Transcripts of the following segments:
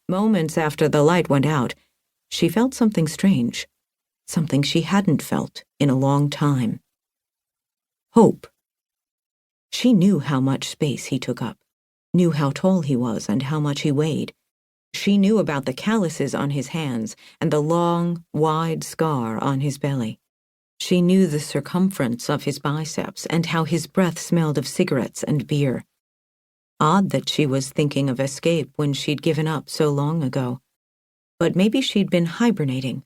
Moments after the light went out, she felt something strange, something she hadn't felt in a long time. Hope. She knew how much space he took up, knew how tall he was and how much he weighed. She knew about the calluses on his hands and the long, wide scar on his belly. She knew the circumference of his biceps and how his breath smelled of cigarettes and beer. Odd that she was thinking of escape when she'd given up so long ago. But maybe she'd been hibernating,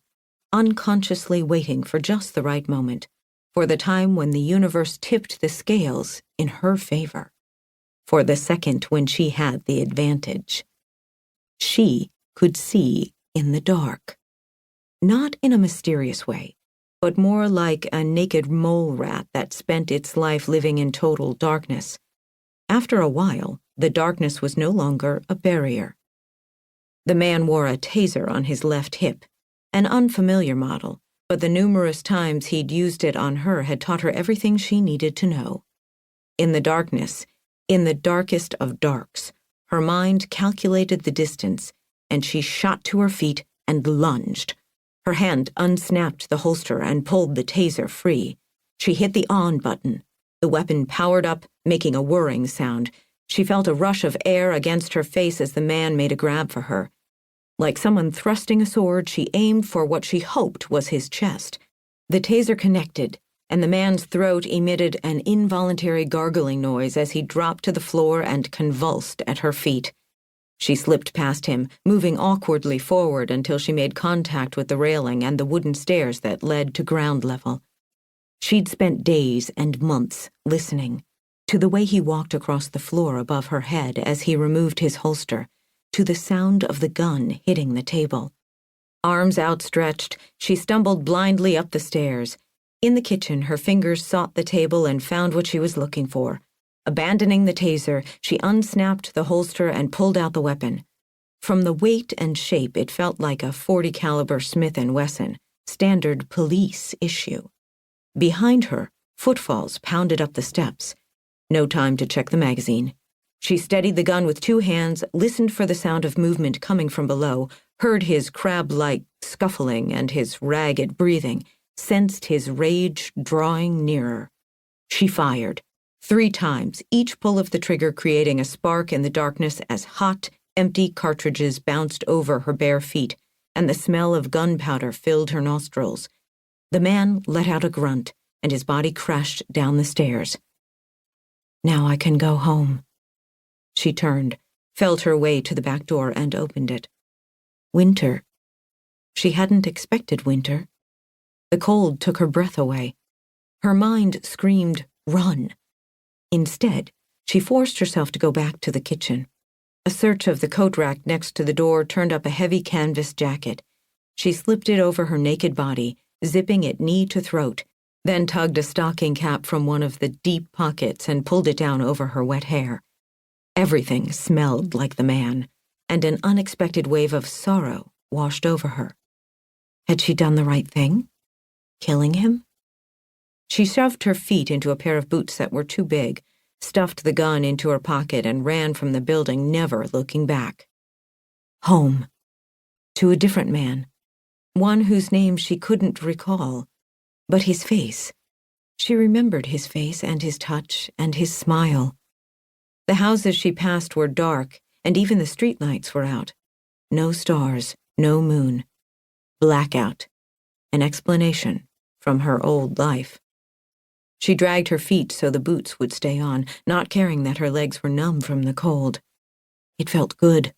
unconsciously waiting for just the right moment, for the time when the universe tipped the scales in her favor, for the second when she had the advantage. She could see in the dark. Not in a mysterious way, but more like a naked mole rat that spent its life living in total darkness. After a while, the darkness was no longer a barrier. The man wore a taser on his left hip, an unfamiliar model, but the numerous times he'd used it on her had taught her everything she needed to know. In the darkness, in the darkest of darks, her mind calculated the distance, and she shot to her feet and lunged. Her hand unsnapped the holster and pulled the taser free. She hit the on button. The weapon powered up, making a whirring sound. She felt a rush of air against her face as the man made a grab for her. Like someone thrusting a sword, she aimed for what she hoped was his chest. The taser connected, and the man's throat emitted an involuntary gargling noise as he dropped to the floor and convulsed at her feet. She slipped past him, moving awkwardly forward until she made contact with the railing and the wooden stairs that led to ground level. She'd spent days and months listening to the way he walked across the floor above her head as he removed his holster, to the sound of the gun hitting the table. Arms outstretched, she stumbled blindly up the stairs. In the kitchen, her fingers sought the table and found what she was looking for. Abandoning the taser, she unsnapped the holster and pulled out the weapon. From the weight and shape, it felt like a .40 caliber Smith & Wesson, standard police issue. Behind her, footfalls pounded up the steps. No time to check the magazine. She steadied the gun with two hands, listened for the sound of movement coming from below, heard his crab-like scuffling and his ragged breathing, sensed his rage drawing nearer. She fired. 3 times, each pull of the trigger creating a spark in the darkness as hot, empty cartridges bounced over her bare feet, and the smell of gunpowder filled her nostrils. The man let out a grunt, and his body crashed down the stairs. Now I can go home. She turned, felt her way to the back door, and opened it. Winter. She hadn't expected winter. The cold took her breath away. Her mind screamed, "Run!" Instead, she forced herself to go back to the kitchen. A search of the coat rack next to the door turned up a heavy canvas jacket. She slipped it over her naked body, zipping it knee to throat, then tugged a stocking cap from one of the deep pockets and pulled it down over her wet hair. Everything smelled like the man, and an unexpected wave of sorrow washed over her. Had she done the right thing? Killing him? She shoved her feet into a pair of boots that were too big, stuffed the gun into her pocket, and ran from the building, never looking back. Home. To a different man. One whose name she couldn't recall. But his face. She remembered his face and his touch and his smile. The houses she passed were dark, and even the streetlights were out. No stars, no moon. Blackout. An explanation from her old life. She dragged her feet so the boots would stay on, not caring that her legs were numb from the cold. It felt good.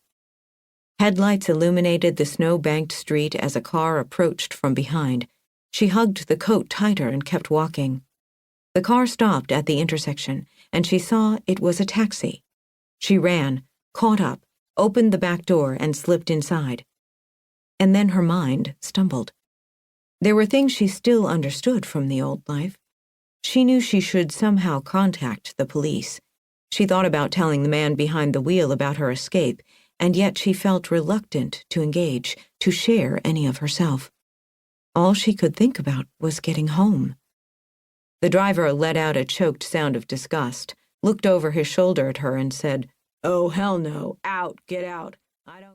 Headlights illuminated the snow-banked street as a car approached from behind. She hugged the coat tighter and kept walking. The car stopped at the intersection, and she saw it was a taxi. She ran, caught up, opened the back door, and slipped inside. And then her mind stumbled. There were things she still understood from the old life. She knew she should somehow contact the police. She thought about telling the man behind the wheel about her escape, and yet she felt reluctant to engage, to share any of herself. All she could think about was getting home. The driver let out a choked sound of disgust, looked over his shoulder at her, and said, "Oh, hell no. Out. Get out. I don't..."